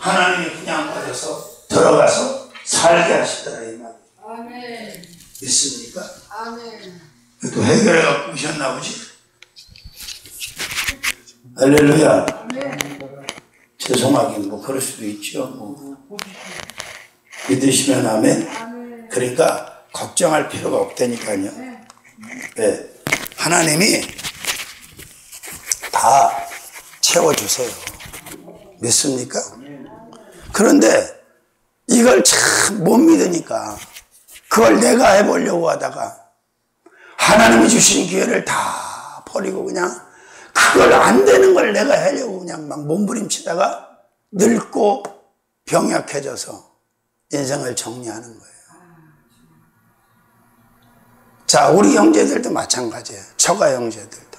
하나님이 분양받아서 들어가서 살게 하시더라 이 말이에요. 아멘. 믿습니까? 아멘. 또 해결해 갖고 오셨나 보지? 할렐루야. 아멘. 죄송하긴 뭐 그럴 수도 있죠. 뭐. 믿으시면 아멘. 아멘. 그러니까 걱정할 필요가 없다니까요. 네. 하나님이 다 채워주세요. 믿습니까? 그런데 이걸 참 못 믿으니까 그걸 내가 해보려고 하다가 하나님이 주신 기회를 다 버리고 그냥 그걸 안 되는 걸 내가 하려고 그냥 막 몸부림치다가 늙고 병약해져서 인생을 정리하는 거예요. 자, 우리 형제들도 마찬가지예요. 처가 형제들도.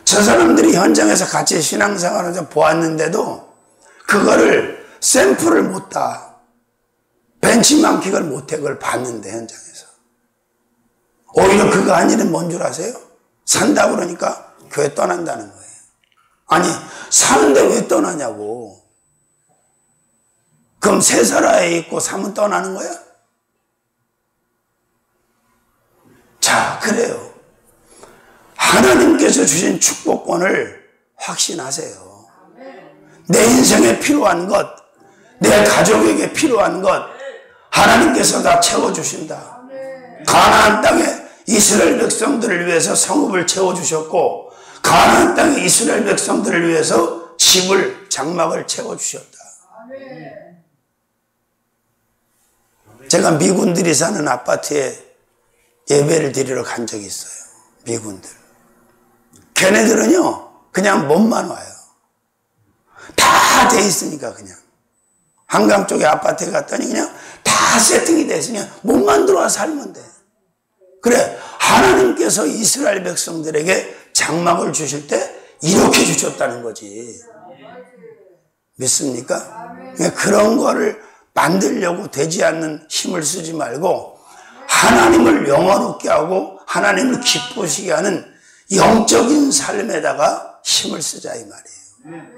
저 사람들이 현장에서 같이 신앙생활을 보았는데도 그거를 샘플을 못 따. 벤치마킹을 못해 그걸 봤는데 현장에서. 오히려 그거 아니면 뭔 줄 아세요? 산다고 그러니까 교회 떠난다는 거예요. 아니 사는데 왜 떠나냐고. 그럼 세사라에 있고 사면 떠나는 거야? 자, 그래요. 하나님께서 주신 축복권을 확신하세요. 내 인생에 필요한 것, 내 가족에게 필요한 것 하나님께서 다 채워주신다. 가나안 땅에 이스라엘 백성들을 위해서 성읍을 채워주셨고 가나안 땅에 이스라엘 백성들을 위해서 집을 장막을 채워주셨다. 제가 미군들이 사는 아파트에 예배를 드리러 간 적이 있어요. 미군들. 걔네들은요 그냥 몸만 와요. 다 돼 있으니까 그냥. 한강 쪽에 아파트에 갔더니 그냥 다 세팅이 돼 있으니 그냥 몸만 들어와 살면 돼. 그래, 하나님께서 이스라엘 백성들에게 장막을 주실 때 이렇게 주셨다는 거지. 믿습니까? 그런 거를 만들려고 되지 않는 힘을 쓰지 말고 하나님을 영화롭게 하고 하나님을 기쁘시게 하는 영적인 삶에다가 힘을 쓰자 이 말이에요.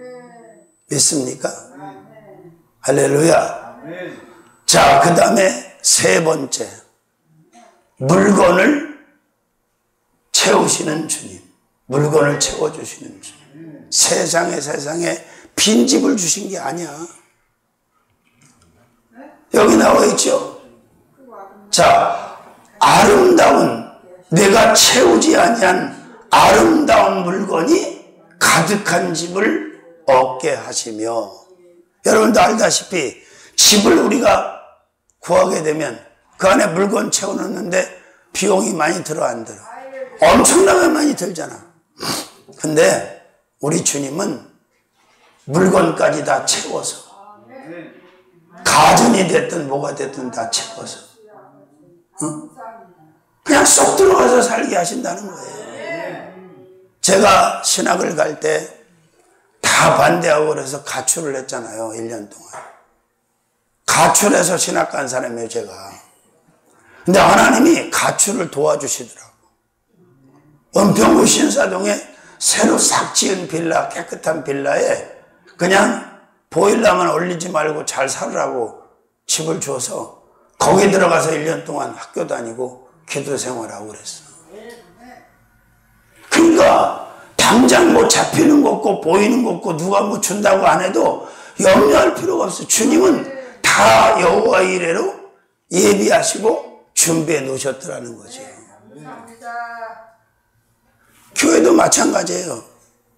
믿습니까? 할렐루야. 자, 그 다음에 세 번째, 물건을 채우시는 주님. 물건을 채워주시는 주님. 세상에 빈집을 주신 게 아니야. 여기 나와 있죠. 자, 아름다운, 내가 채우지 아니한 아름다운 물건이 가득한 집을 얻게 하시며, 여러분도 알다시피 집을 우리가 구하게 되면 그 안에 물건 채워놓는데 비용이 많이 들어 안 들어? 엄청나게 많이 들잖아. 근데 우리 주님은 물건까지 다 채워서, 가전이 됐든 뭐가 됐든 다 채워서 그냥 쏙 들어가서 살게 하신다는 거예요. 제가 신학을 갈 때 다 반대하고 그래서 가출을 했잖아요. 1년 동안. 가출해서 신학 간 사람이에요, 제가. 근데 하나님이 가출을 도와주시더라고. 은평구 신사동에 새로 싹 지은 빌라, 깨끗한 빌라에 그냥 보일러만 올리지 말고 잘 살으라고 집을 줘서 거기 들어가서 1년 동안 학교 다니고 기도 생활하고 그랬어. 그러니까 당장 뭐 잡히는 거 없고 보이는 거 없고 누가 뭐 준다고 안 해도 염려할 필요가 없어. 주님은 다 여호와 이레로 예비하시고 준비해 놓으셨더라는 거죠. 교회도 마찬가지예요.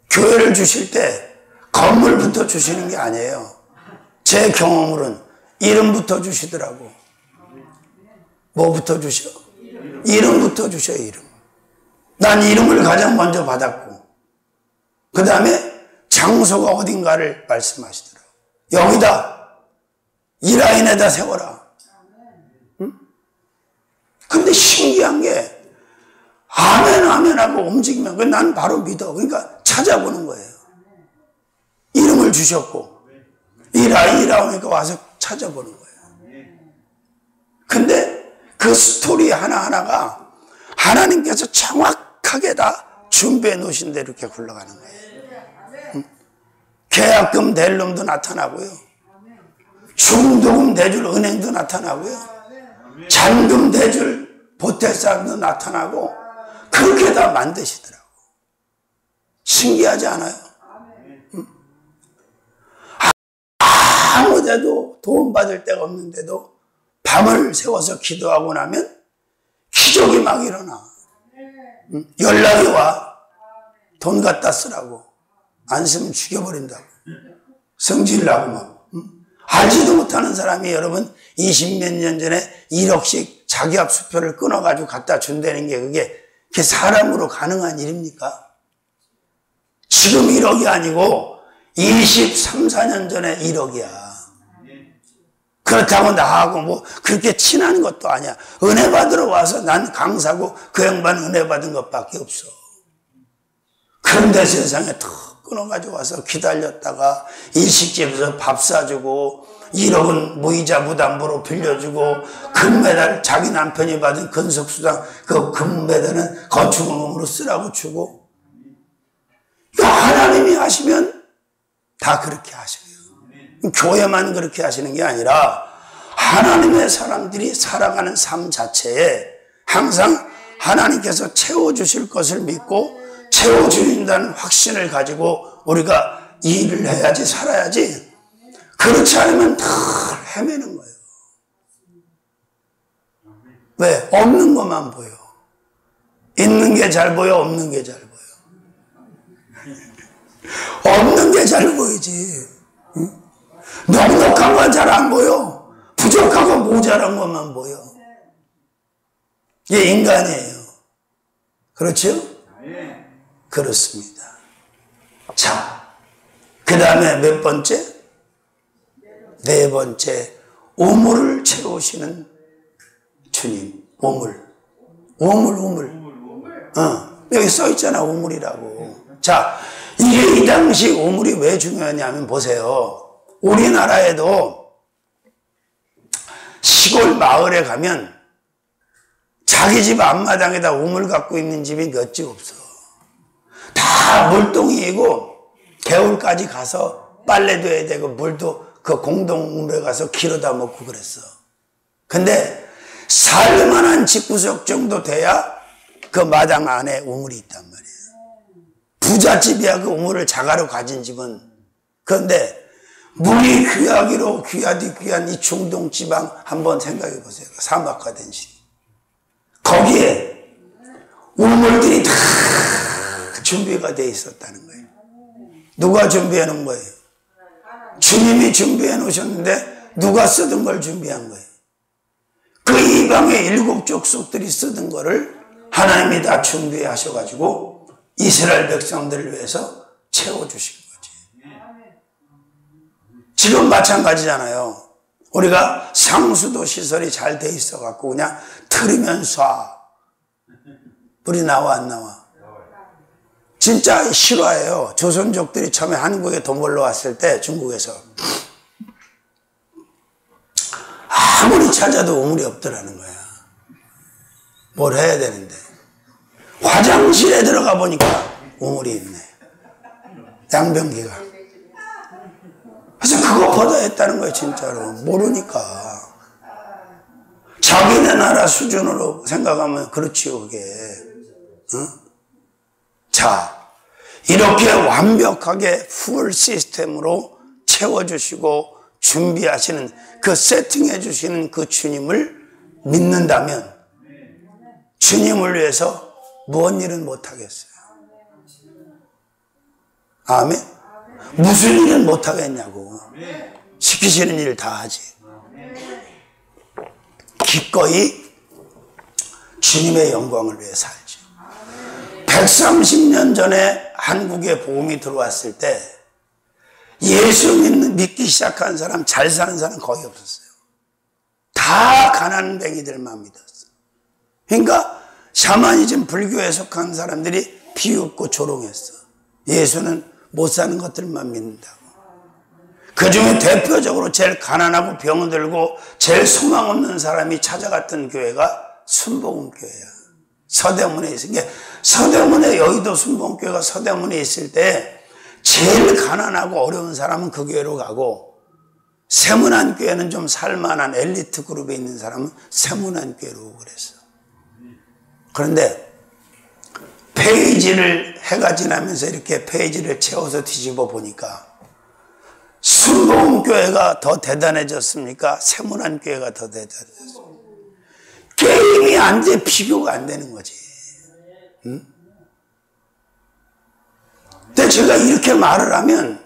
교회를 주실 때 건물부터 주시는 게 아니에요. 제 경험으로는 이름부터 주시더라고. 뭐부터 주셔? 이름부터 주셔요. 이름. 난 이름을 가장 먼저 받았고 그 다음에 장소가 어딘가를 말씀하시더라고. 여기다, 이 라인에다 세워라. 응? 근데 신기한 게 아멘 아멘 하고 움직이면 난 바로 믿어. 그러니까 찾아보는 거예요. 이름을 주셨고 이 라인이라고 하니까 와서 찾아보는 거예요. 근데 그 스토리 하나하나가 하나님께서 정확하게 다 준비해 놓으신 대로 이렇게 굴러가는 거예요. 응? 걔 마약금 될 놈도 나타나고요. 중도금 대줄 은행도 나타나고요. 잔금 대줄 보태사람도 나타나고 그렇게 다 만드시더라고. 신기하지 않아요? 아무데도 도움받을 데가 없는데도 밤을 세워서 기도하고 나면 기적이 막 일어나. 연락이 와. 돈 갖다 쓰라고. 안 쓰면 죽여버린다고. 성질나고 막. 알지도 못하는 사람이 여러분 20몇 년 전에 1억씩 자기 압수표를 끊어가지고 갖다 준다는 게 그게 사람으로 가능한 일입니까? 지금 1억이 아니고 23, 4년 전에 1억이야. 그렇다고 나하고 뭐 그렇게 친한 것도 아니야. 은혜 받으러 와서 난 강사고 그 양반 은혜 받은 것밖에 없어. 그런데 세상에 턱 끊어가지고 와서 기다렸다가 일식집에서 밥 사주고 1억은 무이자 무담보로 빌려주고 금메달 자기 남편이 받은 근속수당 그 금메달은 건축원금으로 쓰라고 주고 하나님이 하시면 다 그렇게 하셔요. 교회만 그렇게 하시는 게 아니라 하나님의 사람들이 살아가는 삶 자체에 항상 하나님께서 채워주실 것을 믿고 채워주신다는 확신을 가지고 우리가 일을 해야지 살아야지 그렇지 않으면 다 헤매는 거예요. 왜? 없는 것만 보여. 있는 게 잘 보여, 없는 게 잘 보여. 없는 게 잘 보이지. 응? 넉넉한 건 잘 안 보여. 부족하고 모자란 것만 보여. 이게 인간이에요. 그렇죠? 그렇습니다. 자, 그 다음에 몇 번째? 네 번째, 우물을 채우시는 주님. 우물. 여기 써 있잖아, 우물이라고. 자, 이게 이 당시 우물이 왜 중요하냐면 보세요. 우리나라에도 시골 마을에 가면 자기 집 앞마당에다 우물 갖고 있는 집이 몇 집 없어. 다 물동이고 개울까지 가서 빨래도 해야 되고 물도 그 공동 우물에 가서 기르다 먹고 그랬어. 근데 살만한 집구석 정도 돼야 그 마당 안에 우물이 있단 말이에요. 부잣집이야 그 우물을 자가로 가진 집은. 그런데 물이 귀하기로 귀하디 귀한 이 중동 지방 한번 생각해 보세요. 사막화된 시. 거기에 우물들이 다 준비가 돼 있었다는 거예요. 누가 준비해 놓은 거예요? 주님이 준비해 놓으셨는데 누가 쓰던 걸 준비한 거예요? 그 이방의 7 족속들이 쓰던 거를 하나님이 다 준비하셔가지고 이스라엘 백성들을 위해서 채워주신 거지. 지금 마찬가지잖아요. 우리가 상수도 시설이 잘 돼 있어갖고 그냥 틀으면 쏴. 불이 나와 안 나와? 진짜 실화예요. 조선족들이 처음에 한국에 돈 벌러 왔을 때 중국에서 아무리 찾아도 우물이 없더라는 거야. 뭘 해야 되는데. 화장실에 들어가 보니까 우물이 있네. 양변기가. 그래서 그거 퍼다했다는 거예요, 진짜로. 모르니까. 자기네 나라 수준으로 생각하면 그렇지요, 그게. 응? 자, 이렇게 완벽하게 풀 시스템으로 채워주시고 준비하시는 그 세팅해 주시는 그 주님을 믿는다면 주님을 위해서 무슨 일은 못하겠어요? 아멘? 무슨 일은 못하겠냐고. 시키시는 일 다 하지. 기꺼이 주님의 영광을 위해 살지. 130년 전에 한국에 복음이 들어왔을 때 예수 믿기 시작한 사람, 잘 사는 사람 거의 없었어요. 다 가난뱅이들만 믿었어. 그러니까 샤머니즘 불교에 속한 사람들이 비웃고 조롱했어. 예수는 못 사는 것들만 믿는다고. 그 중에 대표적으로 제일 가난하고 병 들고 제일 소망 없는 사람이 찾아갔던 교회가 순복음교회야. 서대문에 있으니까 서대문에 여의도 순복음교회가 서대문에 있을 때 제일 가난하고 어려운 사람은 그 교회로 가고, 세문안 교회는 좀 살만한 엘리트 그룹에 있는 사람은 세문안 교회로 그랬어. 그런데 페이지를 해가 지나면서 이렇게 페이지를 채워서 뒤집어 보니까 순복음교회가 더 대단해졌습니까? 세문안교회가 더 대단해졌습니까? 게임이 안 돼, 비교가 안 되는 거지. 응? 근데 제가 이렇게 말을 하면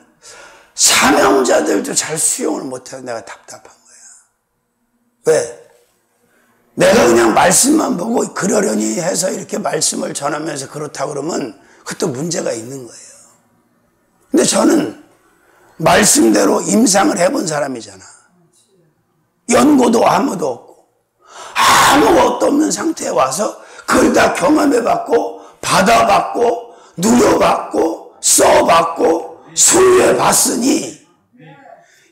사명자들도 잘 수용을 못해서 내가 답답한 거야. 왜? 내가 그냥 말씀만 보고 그러려니 해서 이렇게 말씀을 전하면서 그렇다 그러면 그것도 문제가 있는 거예요. 근데 저는 말씀대로 임상을 해본 사람이잖아. 연고도 아무도 없고 아무것도 없는 상태에 와서 그걸 다 경험해봤고 받아봤고 누려봤고 써봤고 소유해봤으니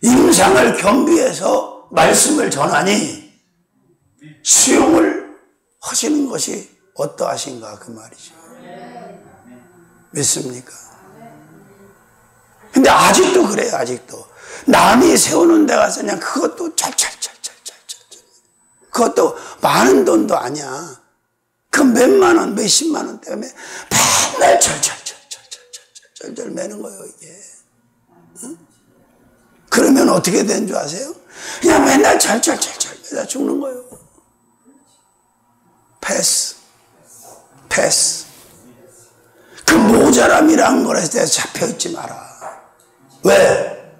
임상을 겸비해서 말씀을 전하니 수용을 하시는 것이 어떠하신가 그 말이죠. 믿습니까? 근데 아직도 그래요. 아직도 남이 세우는 데 가서 그냥 그것도 그것도 많은 돈도 아니야. 그 몇만 원 몇십만 원 때문에 맨날 절절 매는 거예요 이게. 응? 그러면 어떻게 되는 줄 아세요? 그냥 맨날 절절 매다 죽는 거예요. 패스. 그 모자람이라는 것에 대해서 잡혀있지 마라. 왜?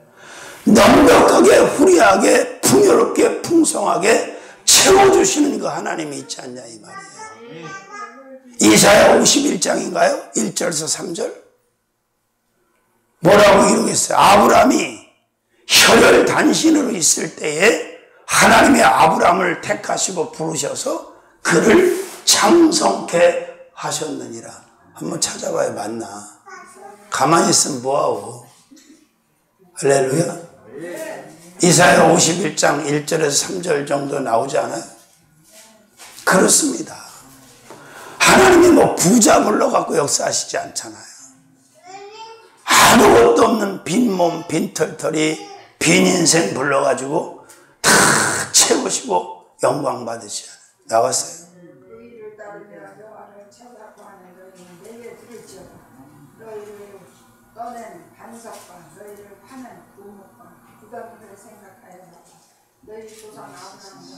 넉넉하게 후리하게 풍요롭게 풍성하게 채워주시는 그 하나님이 있지 않냐 이 말이에요. 이사야 51장인가요? 1절에서 3절 뭐라고 기록했어요? 아브라함이 혈혈단신으로 있을 때에 하나님의 아브라함을 택하시고 부르셔서 그를 장성케 하셨느니라. 한번 찾아봐야 맞나? 가만히 있으면 뭐하고? 할렐루야. 이사야 51장 1절에서 3절 정도 나오지 않아요? 그렇습니다. 하나님이 뭐 부자 불러갖고 역사하시지 않잖아요. 아무것도 없는 빈몸 빈털털이 빈 인생 불러가지고 다 채우시고 영광 받으시잖아요. 나왔어요. 너희를 따르며 여호와를 찾아고 하는 너희는 내게 들을지어다. 너희를 떠낸 반석과 너희를 파는 우물과 부담들을 생각하여 너희 조상 아브라함과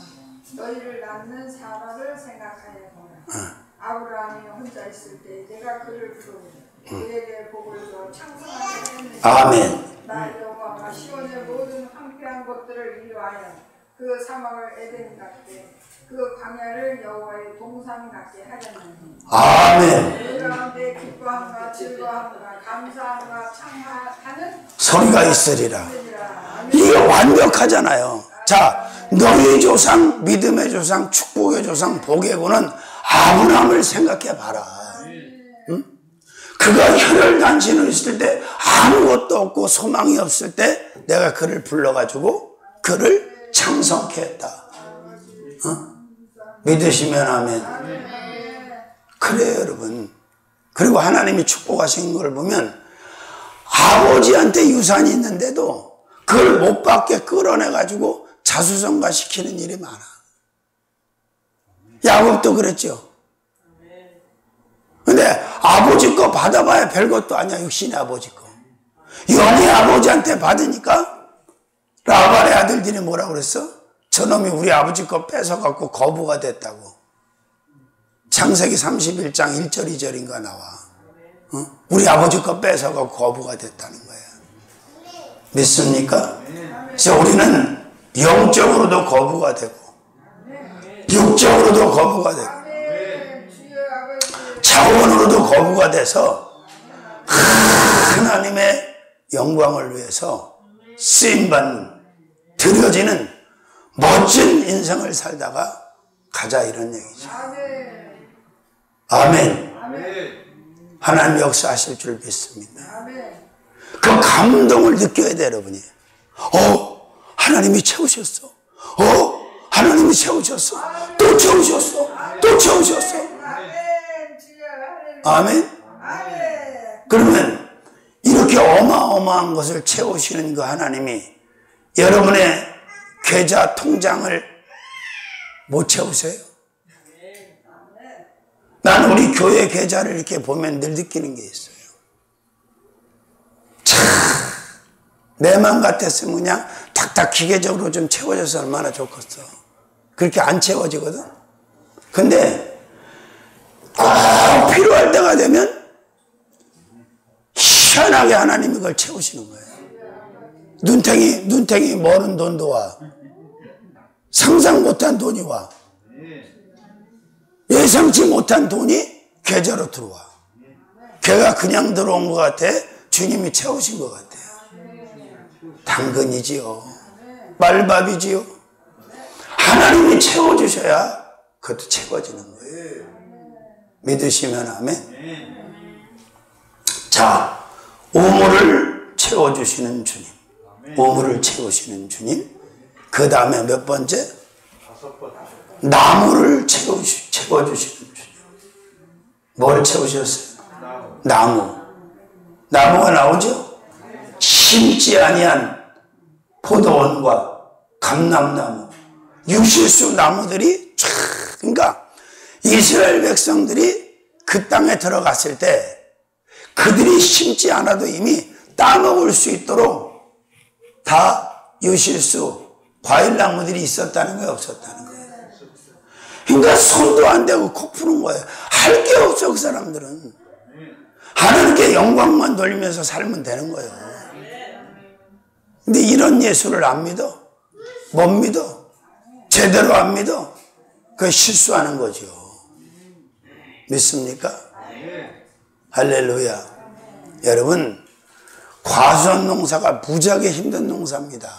너희를 낳는 사라를 생각하여 보라. 아브라함이 혼자 있을 때 내가 그를 부르고 그에게 복을 줘 창성하게 했느니라. 아멘. 나 여호와가 시온의 모든 황폐한 것들을 위로하여 그 사막을 에덴 같게 그 광야를 여호와의 동산 같게 하였느니. 아멘. 그 가운데 기뻐함과 즐거움과 감사함과 창하는 소리가 있으리라. 이게 완벽하잖아요. 자, 너희 조상, 믿음의 조상, 축복의 조상, 복의 구는 아브라함을 생각해 봐라. 응? 그가 혈혈단신으로 있을 때 아무것도 없고 소망이 없을 때 내가 그를 불러가지고 그를 창성케 했다. 어? 믿으시면 아멘. 그래요 여러분. 그리고 하나님이 축복하신 걸 보면 아버지한테 유산이 있는데도 그걸 못 받게 끌어내가지고 자수성가 시키는 일이 많아. 야곱도 그랬죠. 근데 아버지 거 받아봐야 별것도 아니야. 육신의 아버지 거. 영의 아버지한테 받으니까 라반의 아들들이 뭐라고 그랬어? 저놈이 우리 아버지 거 뺏어갖고 거부가 됐다고. 창세기 31장 1절 2절인가 나와. 어? 우리 아버지 거 뺏어갖고 거부가 됐다는 거야. 믿습니까? 그래서 우리는 영적으로도 거부가 되고 육적으로도 거부가 되고 차원으로도 거부가 돼서 하나님의 영광을 위해서 쓰임받는 드려지는 멋진 인생을 살다가 가자 이런 얘기죠. 아멘. 하나님 역사하실 줄 믿습니다. 그 감동을 느껴야 돼 여러분이. 하나님이 채우셨어. 하나님이 채우셨어. 또 채우셨어. 또 채우셨어. 아멘. 그러면 이렇게 그렇게 어마어마한 것을 채우시는 그 하나님이 여러분의 계좌 통장을 못 채우세요? 난 우리 교회 계좌를 이렇게 보면 늘 느끼는 게 있어요. 참, 내 맘 같았으면 그냥 탁탁 기계적으로 좀 채워져서 얼마나 좋겠어. 그렇게 안 채워지거든. 근데 꼭 필요할 때가 되면 희한하게 하나님이 그걸 채우시는 거예요. 눈탱이 멀은 돈도 와. 상상 못한 돈이 와. 예상치 못한 돈이 계좌로 들어와. 걔가 그냥 들어온 것 같아? 주님이 채우신 것 같아요. 당근이지요. 말밥이지요. 하나님이 채워주셔야 그것도 채워지는 거예요. 믿으시면 아멘. 자, 우물을 채워주시는 주님. 우물을 채우시는 주님. 그 다음에 몇 번째? 나무를 채워주시는 주님. 뭘 채우셨어요? 나무가 나오죠? 심지 아니한 포도원과 감람나무, 유실수 나무들이 쫙, 그러니까 이스라엘 백성들이 그 땅에 들어갔을 때 그들이 심지 않아도 이미 따먹을 수 있도록 다 유실수, 과일나무들이 있었다는 거예요, 없었다는 거예요. 그러니까 손도 안 대고 코 푸는 거예요. 할 게 없어, 그 사람들은. 하나님께 영광만 돌리면서 살면 되는 거예요. 근데 이런 예수를 안 믿어? 못 믿어? 제대로 안 믿어? 그거 실수하는 거죠. 믿습니까? 할렐루야. 여러분, 과수원 농사가 무지하게 힘든 농사입니다.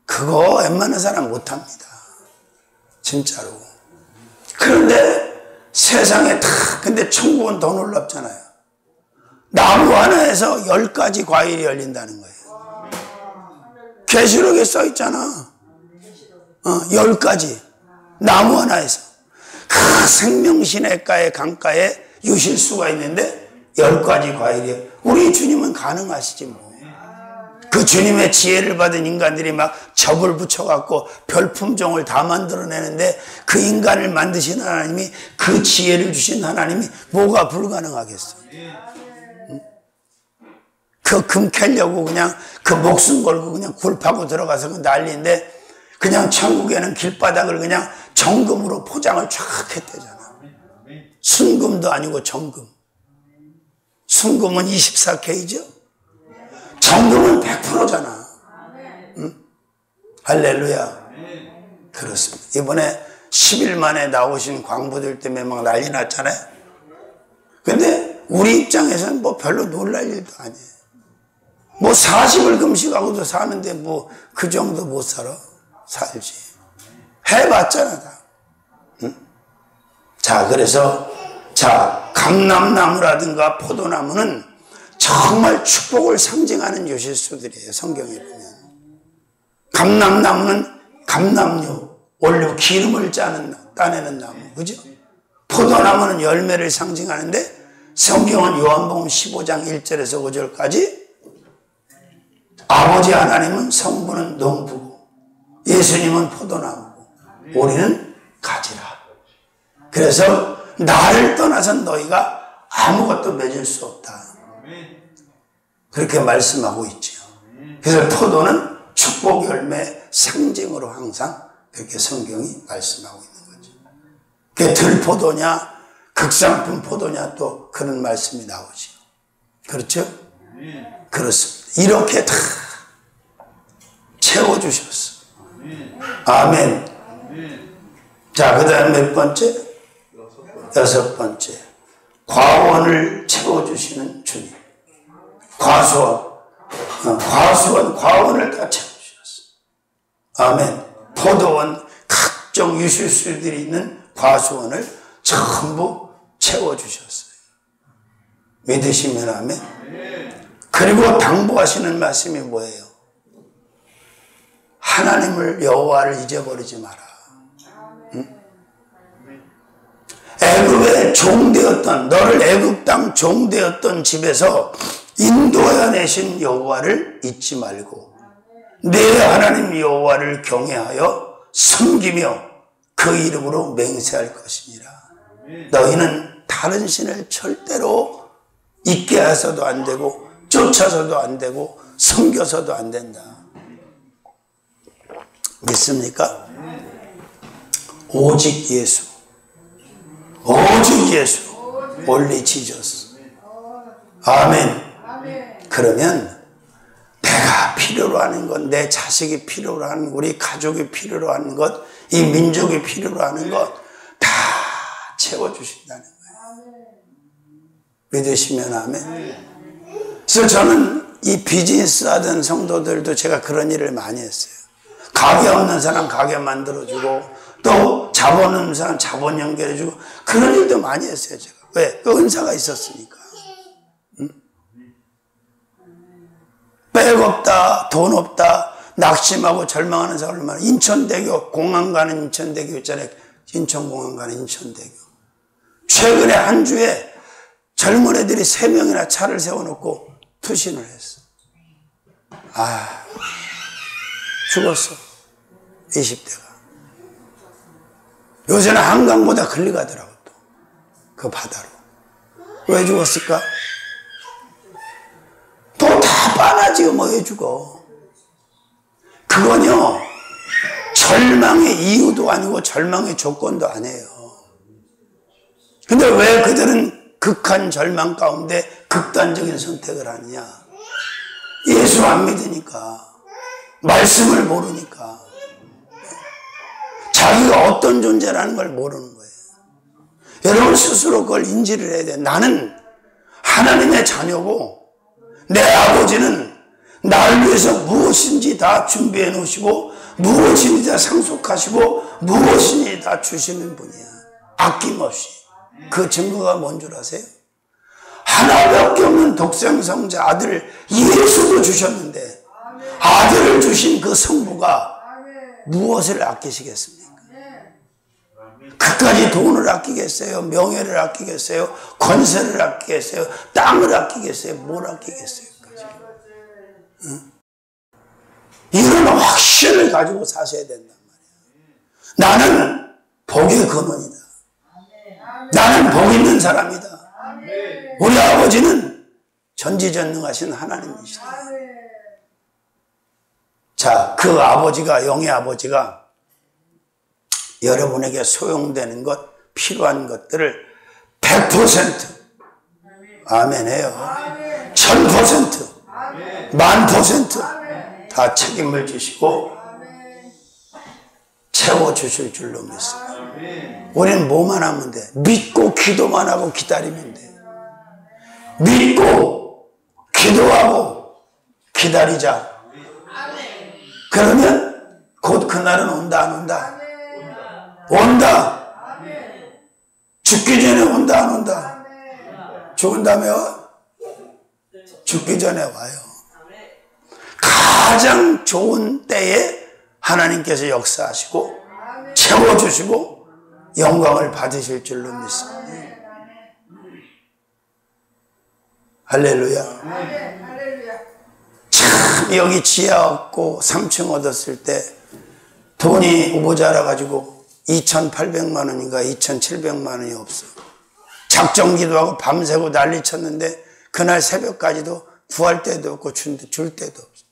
그거 웬만한 사람 못합니다. 진짜로. 그런데 세상에 다, 근데 천국은 더 놀랍잖아요. 나무 하나에서 10가지 과일이 열린다는 거예요. 계시록에 써 있잖아. 10가지. 나무 하나에서. 그 생명시내가의 강가에 유실수가 있는데 10가지 과일이에요. 우리 주님은 가능하시지 뭐. 그 주님의 지혜를 받은 인간들이 막 접을 붙여갖고 별품종을 다 만들어내는데 그 인간을 만드신 하나님이, 그 지혜를 주신 하나님이 뭐가 불가능하겠어. 그 금 캐려고 그냥 그 목숨 걸고 그냥 굴 파고 들어가서 그 난리인데, 그냥 천국에는 길바닥을 그냥 정금으로 포장을 쫙 했대잖아. 순금도 아니고 정금. 순금은 24K죠? 정금은 100%잖아. 응? 할렐루야. 그렇습니다. 이번에 10일 만에 나오신 광부들 때문에 막 난리 났잖아요. 근데 우리 입장에서는 뭐 별로 놀랄 일도 아니에요. 뭐 40을 금식하고도 사는데 뭐 그 정도 못 살아? 살지. 해봤잖아, 다. 응? 자, 그래서, 자, 감람나무라든가 포도나무는 정말 축복을 상징하는 요실수들이에요, 성경에 보면. 감람나무는 감람류, 올리브, 기름을 따내는 나무, 그죠? 포도나무는 열매를 상징하는데, 성경은 요한복음 15장 1절에서 5절까지 아버지 하나님은 성부는 농부고, 예수님은 포도나무고, 우리는 가지라. 그래서 나를 떠나선 너희가 아무것도 맺을 수 없다. 그렇게 말씀하고 있죠. 그래서 포도는 축복 열매 상징으로 항상 그렇게 성경이 말씀하고 있는 거죠. 그게 들포도냐 극상품 포도냐 또 그런 말씀이 나오죠. 그렇죠? 그렇습니다. 이렇게 다 채워주셨어. 아멘. 자, 그 다음 몇 번째? 6번째. 과원을 채워주시는 주님. 과원을 다 채워주셨어. 아멘. 포도원, 각종 유실수들이 있는 과수원을 전부 채워주셨어요. 믿으시면 아멘. 그리고 당부하시는 말씀이 뭐예요? 하나님을, 여호와를 잊어버리지 마라. 응? 애굽의 종되었던, 너를 애굽 땅 종되었던 집에서 인도해내신 여호와를 잊지 말고 내 하나님 여호와를 경외하여 섬기며 그 이름으로 맹세할 것이니라. 너희는 다른 신을 절대로 잊게 해서도 안 되고 쫓아서도 안 되고 섬겨서도 안 된다. 믿습니까? 오직 예수, 오직 예수, only Jesus. 아멘. 그러면 내가 필요로 하는 것, 내 자식이 필요로 하는 것, 우리 가족이 필요로 하는 것, 이 민족이 필요로 하는 것 다 채워주신다는 거예요. 믿으시면 아멘. 그래서 저는 이 비즈니스 하던 성도들도 제가 그런 일을 많이 했어요. 가게 없는 사람 가게 만들어주고 또 자본 없는 사람 자본 연결해주고 그런 일도 많이 했어요. 제가. 왜? 그 은사가 있었으니까. 백 없다, 돈 없다, 낙심하고 절망하는 사람 얼마나. 인천대교, 공항 가는 인천대교 있잖아요. 인천공항 가는 인천대교. 최근에 한 주에 젊은 애들이 3명이나 차를 세워놓고 투신을 했어. 아, 죽었어. 20대가. 요새는 한강보다 걸리 가더라고, 또. 그 바다로. 왜 죽었을까? 또 다 빠나지고 뭐 해 죽어. 그건요, 절망의 이유도 아니고 절망의 조건도 아니에요. 근데 왜 그들은 극한 절망 가운데 극단적인 선택을 하느냐? 예수 안 믿으니까. 말씀을 모르니까. 자기가 어떤 존재라는 걸 모르는 거예요. 여러분 스스로 그걸 인지를 해야 돼. 나는 하나님의 자녀고 내 아버지는 나를 위해서 무엇인지 다 준비해 놓으시고 무엇인지 다 상속하시고 무엇인지 다 주시는 분이야. 아낌없이. 그 증거가 뭔 줄 아세요? 하나밖에 없는 독생성자 아들 예수도 주셨는데 아들을 주신 그 성부가 무엇을 아끼시겠습니까? 그까지 돈을 아끼겠어요? 명예를 아끼겠어요? 권세를 아끼겠어요? 땅을 아끼겠어요? 뭘 아끼겠어요? 응? 이런 확신을 가지고 사셔야 된단 말이야. 나는 복의 근원이다. 나는 복 있는 사람이다. 우리 아버지는 전지전능하신 하나님이시다. 자, 그 아버지가, 영의 아버지가 여러분에게 소용되는 것, 필요한 것들을 100% 아멘 해요. 1000%, 10,000% 다 책임을 지시고 채워주실 줄로 믿습니다. 우리는 뭐만 하면 돼? 믿고 기도만 하고 기다리면 돼. 믿고 기도하고 기다리자. 그러면 곧 그날은 온다 안 온다? 온다. 죽기 전에 온다 안 온다? 죽은 다음에 와? 죽기 전에 와요. 가장 좋은 때에 하나님께서 역사하시고 채워주시고 영광을 받으실 줄로 믿습니다. 할렐루야. 참 여기 지하 얻고 3층 얻었을 때 돈이 모자라 가지고 2,800만 원인가 2,700만 원이 없어. 작정기도 하고 밤새고 난리 쳤는데 그날 새벽까지도 구할 데도 없고 줄 데도 없어.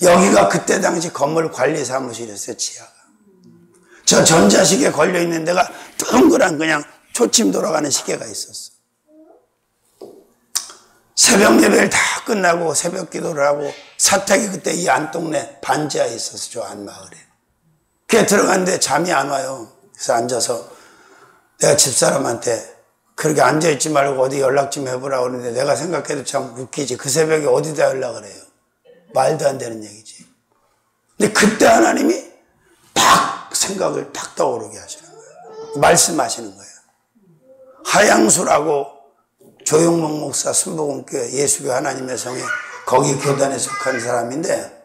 여기가 그때 당시 건물 관리 사무실이었어요. 지하가. 저 전자시계 걸려있는 데가 동그란 그냥 초침 돌아가는 시계가 있었어. 새벽 예배를 다 끝나고 새벽 기도를 하고 사택이 그때 이 안동네 반지하에 있었어. 저 안마을에. 그게 들어갔는데 잠이 안 와요. 그래서 앉아서 내가 집사람한테 그렇게 앉아있지 말고 어디 연락 좀 해보라고 그러는데 내가 생각해도 참 웃기지. 그 새벽에 어디다 연락을 해요. 말도 안 되는 얘기지. 근데 그때 하나님이 딱 생각을 딱 떠오르게 하시는 거예요. 말씀하시는 거예요. 하양수라고 조용목 목사 순복음교회 예수교 하나님의 성에 거기 교단에 속한 사람인데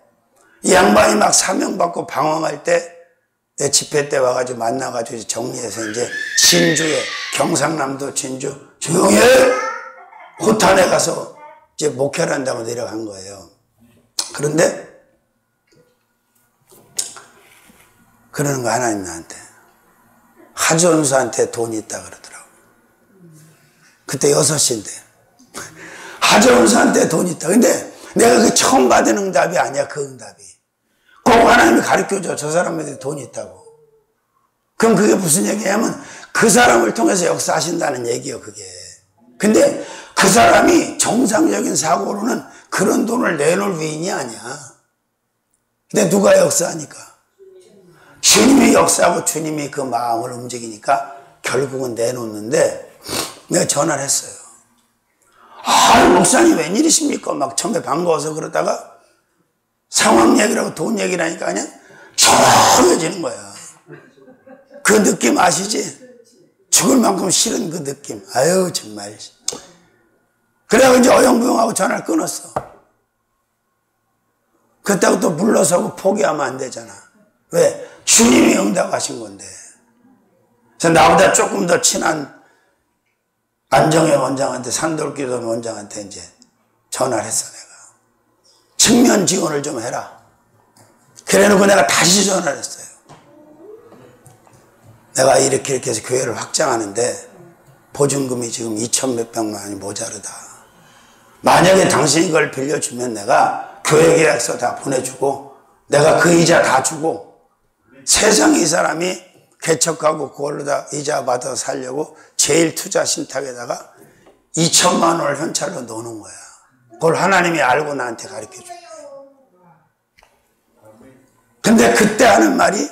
이 양반이 막 사명받고 방황할 때 내 집회 때 와가지고 만나가지고 정리해서 이제 진주에 경상남도 진주 조용히 해! 호탄에 가서 이제 목회를 한다고 내려간 거예요. 그런데 그러는 거 하나님 나한테 하전수한테 돈이 있다 그러더라고. 그때 6시인데 하전수한테 돈이 있다. 근데 내가 그 처음 받은 응답이 아니야. 그 응답이 꼭 하나님이 가르쳐줘. 저 사람한테 돈이 있다고. 그럼 그게 무슨 얘기냐면 그 사람을 통해서 역사하신다는 얘기예요. 그게. 근데 그 사람이 정상적인 사고로는 그런 돈을 내놓을 위인이 아니야. 근데 누가 역사하니까? 주님이 역사하고 주님이 그 마음을 움직이니까 결국은 내놓는데 내가 전화를 했어요. 아, 목사님 웬일이십니까? 막 처음에 반가워서 그러다가 상황 얘기라고 돈 얘기라니까 그냥 조용해지는 거야. 그 느낌 아시지? 죽을 만큼 싫은 그 느낌. 아유 정말. 그래서 이제 어영부영하고 전화를 끊었어. 그렇다고 또 물러서고 포기하면 안 되잖아. 왜? 주님이 응답하신 건데. 그래서 나보다 조금 더 친한 안정혜 원장한테, 산돌기도 원장한테 이제 전화를 했어, 내가. 측면 지원을 좀 해라. 그래 놓고 내가 다시 전화를 했어요. 내가 이렇게 해서 교회를 확장하는데 보증금이 지금 2천 몇백만 원이 모자르다. 만약에 당신이 그걸 빌려주면 내가 교회 계약서 다 보내주고 내가 그 이자 다 주고 세상에 이 사람이 개척하고 그걸로 다 이자 받아서 살려고 제일 투자 신탁에다가 2천만 원을 현찰로 넣는 거야. 그걸 하나님이 알고 나한테 가르쳐 줘. 근데 그때 하는 말이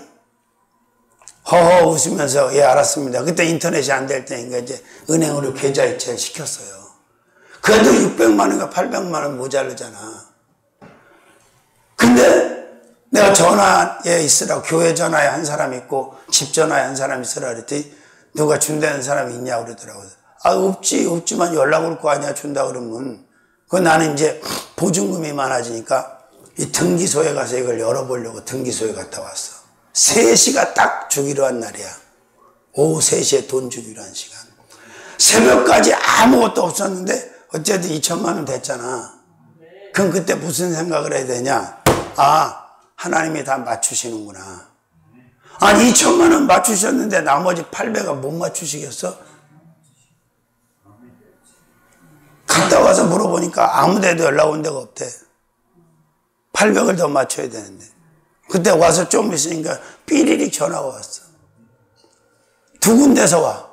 허허 웃으면서 예 알았습니다. 그때 인터넷이 안 될 때니까 이제 은행으로 계좌이체를 시켰어요. 그래도 600만 원인가 800만 원 모자르잖아. 근데 내가 전화에 있으라고 교회 전화에 한 사람 있고 집 전화에 한 사람 있으라 그랬더니 누가 준다는 사람이 있냐고 그러더라고요. 아 없지만 연락 올 거 아니야 준다 그러면. 그 나는 이제 보증금이 많아지니까 이 등기소에 가서 이걸 열어보려고 등기소에 갔다 왔어. 3시가 딱 주기로 한 날이야. 오후 3시에 돈 주기로 한 시간. 새벽까지 아무것도 없었는데 어쨌든 2천만 원 됐잖아. 그럼 그때 무슨 생각을 해야 되냐? 아 하나님이 다 맞추시는구나. 아니 2천만 원 맞추셨는데 나머지 800은 못 맞추시겠어? 갔다 와서 물어보니까 아무 데도 연락 온 데가 없대. 800을 더 맞춰야 되는데. 그때 와서 좀 있으니까 삐리릭 전화가 왔어. 2군데서 와.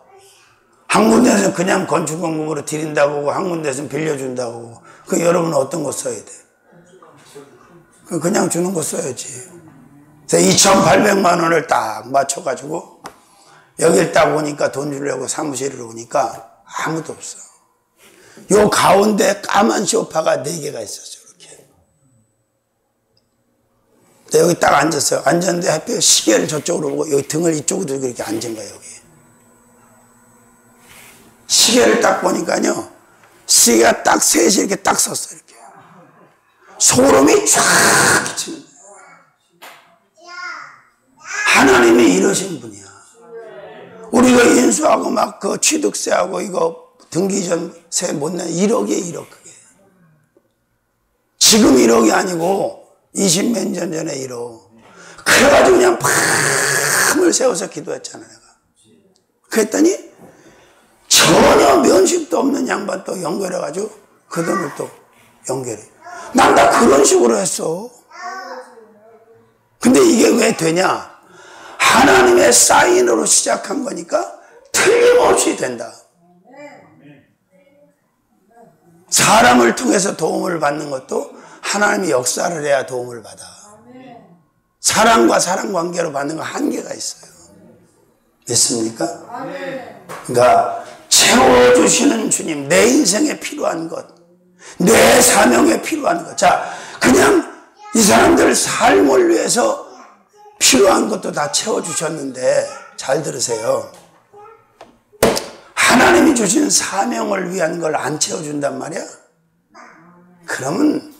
한 군데서는 그냥 건축원금으로 드린다고 하고 한 군데서는 빌려준다고 하고. 그 여러분은 어떤 거 써야 돼? 그냥 주는 거 써야지. 그래서 2,800만 원을 딱 맞춰가지고 여길 딱 오니까 돈 주려고 사무실으로 오니까 아무도 없어. 요 가운데 까만 소파가 4개가 있었어. 이렇게. 여기 딱 앉았어요. 앉았는데 하필 시계를 저쪽으로 보고 여기 등을 이쪽으로 들고 이렇게 앉은 거예요. 여기. 시계를 딱 보니까요. 시계가 딱 3시 이렇게 딱 섰어. 이렇게. 소름이 쫙 끼치는 거예요. 하나님이 이러신 분이야. 우리가 인수하고 막 그 취득세하고 이거 등기전세 못 내 1억이에요. 1억 그게. 지금 1억이 아니고 20몇 년 전에 1억. 그래가지고 그냥 밤을 새워서 기도했잖아 내가. 그랬더니 전혀 면식도 없는 양반 또 연결해가지고 그 돈을 또 연결해. 난 다 그런 식으로 했어. 근데 이게 왜 되냐? 하나님의 사인으로 시작한 거니까 틀림없이 된다. 사람을 통해서 도움을 받는 것도 하나님이 역사를 해야 도움을 받아. 사람과 사람 관계로 받는 건 한계가 있어요. 믿습니까? 그러니까 채워주시는 주님, 내 인생에 필요한 것, 내 사명에 필요한 것. 자, 그냥 이 사람들 삶을 위해서 필요한 것도 다 채워주셨는데 잘 들으세요. 하나님이 주신 사명을 위한 걸 안 채워준단 말이야? 그러면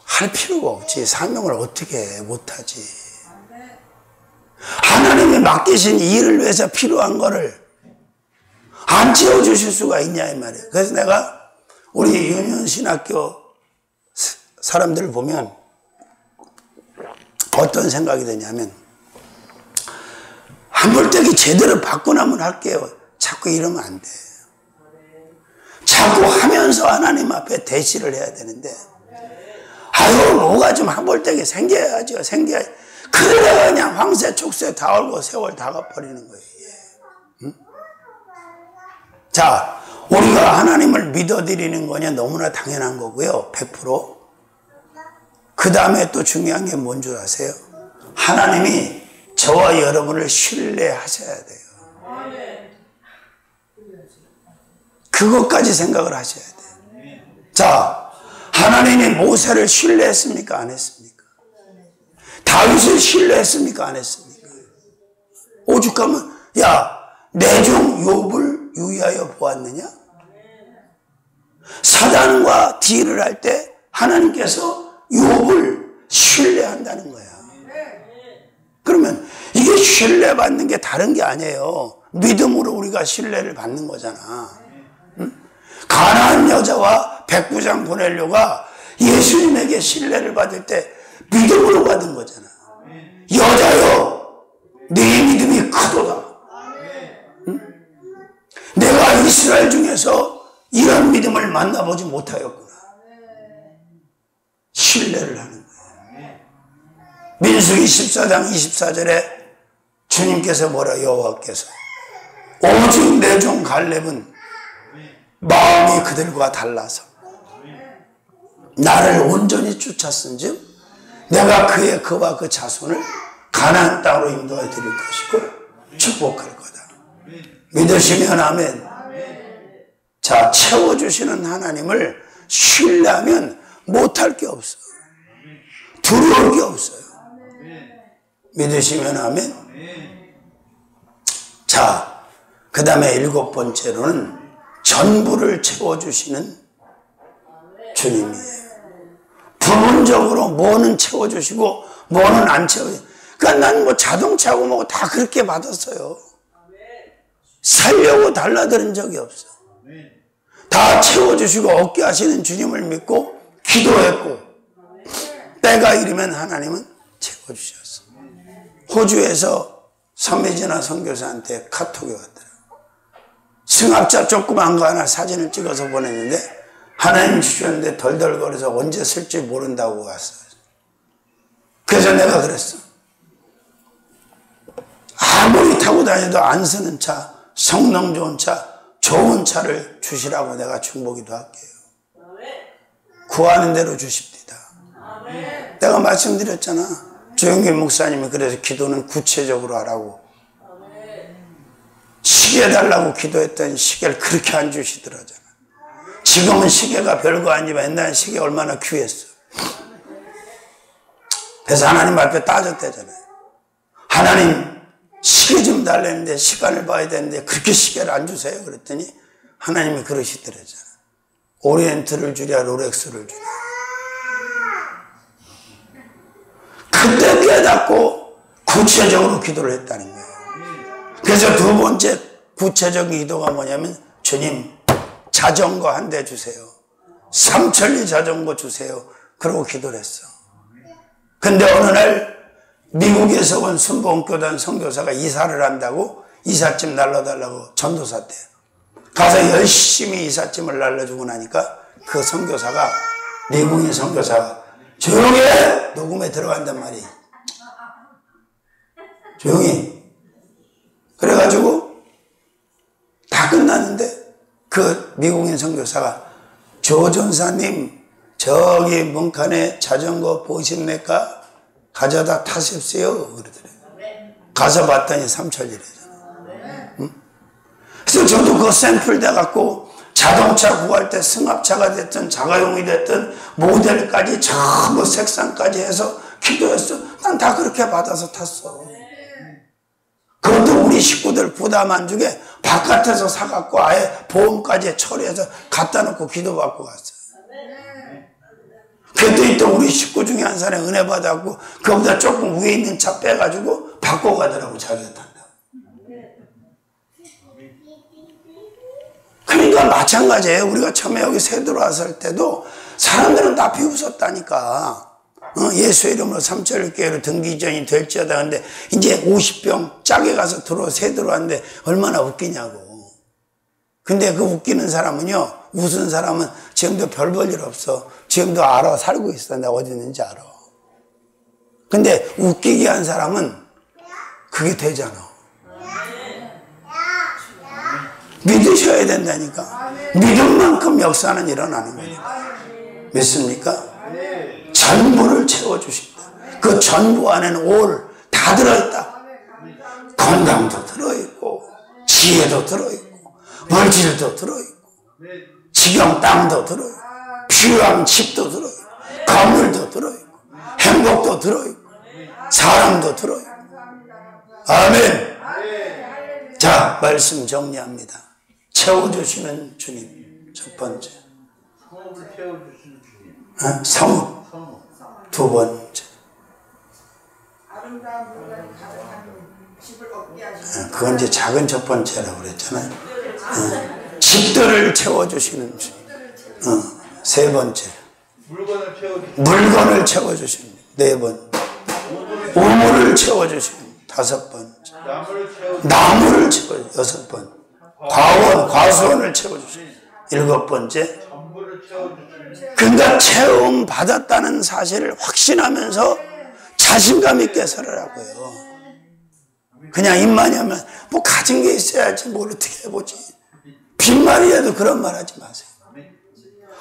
할 필요가 없지. 사명을 어떻게 해? 못하지. 하나님이 맡기신 일을 위해서 필요한 거를 안 채워주실 수가 있냐 이 말이에요. 그래서 내가 우리 유년신학교 사람들을 보면 어떤 생각이 드냐면, 한볼때기 제대로 받고 나면 할게요. 자꾸 이러면 안 돼. 자꾸 하면서 하나님 앞에 대시를 해야 되는데, 아유, 뭐가 좀 한볼때기 생겨야죠. 생겨야지. 그러다가 그냥 황새, 촉새 다 얼고 세월 다 가버리는 거예요. 응? 자, 우리가 하나님을 믿어드리는 거냐 너무나 당연한 거고요. 100%. 그 다음에 또 중요한 게 뭔 줄 아세요? 하나님이 저와 여러분을 신뢰하셔야 돼요. 그것까지 생각을 하셔야 돼요. 자, 하나님이 모세를 신뢰했습니까? 안 했습니까? 다윗을 신뢰했습니까? 안 했습니까? 오죽하면 야, 내 종 욥을 유의하여 보았느냐? 사단과 딜을 할 때 하나님께서 욥을 신뢰한다는 거야. 그러면 이게 신뢰받는 게 다른 게 아니에요. 믿음으로 우리가 신뢰를 받는 거잖아. 응? 가난한 여자와 백부장 고넬료가 예수님에게 신뢰를 받을 때 믿음으로 받은 거잖아. 여자여, 네 믿음이 크도다. 응? 내가 이스라엘 중에서 이런 믿음을 만나보지 못하였구나. 신뢰를 하는 거예요. 민수기 14장 24절에 주님께서 뭐라, 여호와께서 오직 내 종 갈렙은 마음이 그들과 달라서 나를 온전히 쫓았은즉 내가 그와 그 자손을 가나안 땅으로 인도해 드릴 것이고 축복할 거다. 믿으시면 아멘. 자, 채워주시는 하나님을 신뢰하면 못할 게 없어. 두려울 게 없어요. 믿으시면 아멘. 자, 그 다음에 7번째로는 전부를 채워주시는 주님이에요. 부분적으로 뭐는 채워주시고 뭐는 안 채워주시고. 그러니까 난 뭐 자동차고 뭐고 다 그렇게 받았어요. 살려고 달라드는 적이 없어. 다 채워주시고 얻게 하시는 주님을 믿고 기도했고, 때가 이르면 하나님은 채워주셨어. 호주에서 선미진아 선교사한테 카톡이 왔더라고. 승합차 조그만 거 하나 사진을 찍어서 보냈는데 하나님 주셨는데 덜덜거려서 언제 쓸지 모른다고 왔어요. 그래서 내가 그랬어. 아무리 타고 다녀도 안 쓰는 차, 성능 좋은 차, 좋은 차를 주시라고 내가 중보기도 할게요. 구하는 대로 주십니다. 내가 말씀드렸잖아. 조영기 목사님이 그래서 기도는 구체적으로 하라고. 시계 달라고 기도했더니 시계를 그렇게 안 주시더라잖아. 지금은 시계가 별거 아니지만 옛날에 시계 얼마나 귀했어. 그래서 하나님 앞에 따졌대잖아요. 하나님 시계 좀 달랬는데 시간을 봐야 되는데 그렇게 시계를 안 주세요. 그랬더니 하나님이 그러시더라잖아. 오리엔트를 주랴 롤렉스를 주랴. 그때 깨닫고 구체적으로 기도를 했다는 거예요. 그래서 두 번째 구체적인 기도가 뭐냐면, 주님 자전거 한 대 주세요. 삼천리 자전거 주세요. 그러고 기도를 했어. 근데 어느 날 미국에서 온 순복음교단 선교사가 이사를 한다고 이삿짐 날라달라고 전도사 때 가서 열심히 이삿짐을 날려주고 나니까 그 선교사가, 미국인 선교사가 조용히 해! 녹음에 들어간단 말이에요. 조용히. 그래가지고 다 끝났는데 그 미국인 선교사가, 조 전사님 저기 문칸에 자전거 보십니까? 가져다 타십시오. 그러더래요. 가서 봤더니 삼천리래잖아. 응? 그래서 저도 그 샘플 돼갖고 자동차 구할 때 승합차가 됐든 자가용이 됐든 모델까지 전부 색상까지 해서 기도했어. 난 다 그렇게 받아서 탔어. 그것도 우리 식구들 부담 안 주게 바깥에서 사갖고 아예 보험까지 처리해서 갖다 놓고 기도받고 갔어요. 그때 또 우리 식구 중에 한 사람이 은혜 받았고 그보다 조금 위에 있는 차 빼가지고 바꿔가더라고, 자기가 탄다고. 그러니까 우리가 마찬가지예요. 우리가 처음에 여기 새 들어왔을 때도 사람들은 다 비웃었다니까. 예수의 이름으로 삼천일교회로 등기전이 될지어다. 근데 이제 50병 짜게 가서 새 들어왔는데 얼마나 웃기냐고. 근데 그 웃기는 사람은요, 웃은 사람은 지금도 별 볼 일 없어. 지금도 알아. 살고 있어. 내가 어디 있는지 알아. 근데 웃기게 한 사람은 그게 되잖아. 믿으셔야 된다니까. 믿은 만큼 역사는 일어나는 거니까. 믿습니까? 전부를 채워주신다. 그 전부 안에는 올 다 들어있다. 건강도 들어있고, 지혜도 들어있고, 물질도 들어있고, 지경 땅도 들어있고, 필요한 집도 들어있고, 건물도 들어있고, 행복도 들어있고, 사랑도 들어있고. 아멘. 자, 말씀 정리합니다. 채워주시는 주님, 첫 번째. 성읍을 채워주시는 주님. 성읍. 두 번째. 아름다운 물건이 가득한 집을 얻게 하시는 그건 이제 작은 첫 번째라고 그랬잖아요. 집들을 채워주시는 주님. 세 번째. 물건을 채워주시는. 네 번째. 우물을 채워주시는. 다섯 번째. 나무를 채워주시는. 여섯 번째. 과수원을 채워주시는. 일곱 번째. 그러니까 체험 받았다는 사실을 확신하면서 자신감 있게 살으라고요. 그냥 입만이 하면 뭐 가진 게 있어야지 뭘 어떻게 해보지. 빈말이라도 그런 말 하지 마세요.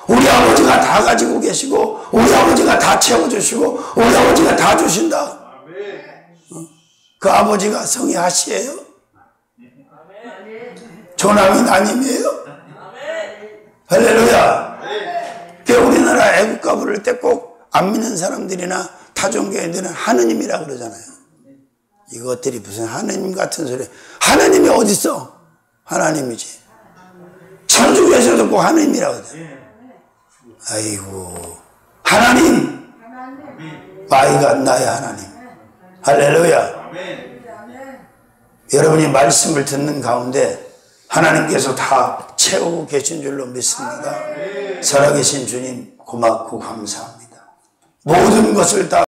우리 아버지가 다 가지고 계시고 우리 아버지가 다 채워주시고 우리 아버지가 다 주신다. 그 아버지가 성이 하시예요? 조남이 나님이에요? 할렐루야. 우리나라 애국가 부를 때 꼭 안 믿는 사람들이나 타종교인들은 하느님이라 그러잖아요. 이것들이 무슨 하느님 같은 소리. 하느님이 어딨어? 하나님이지. 천주교에서도 꼭 하느님이라고 하잖아요. 아이고, 하나님, 마이가 나의 하나님. 할렐루야. 여러분이 말씀을 듣는 가운데 하나님께서 다 채우고 계신 줄로 믿습니다. 살아계신 주님 고맙고 감사합니다. 모든 것을 다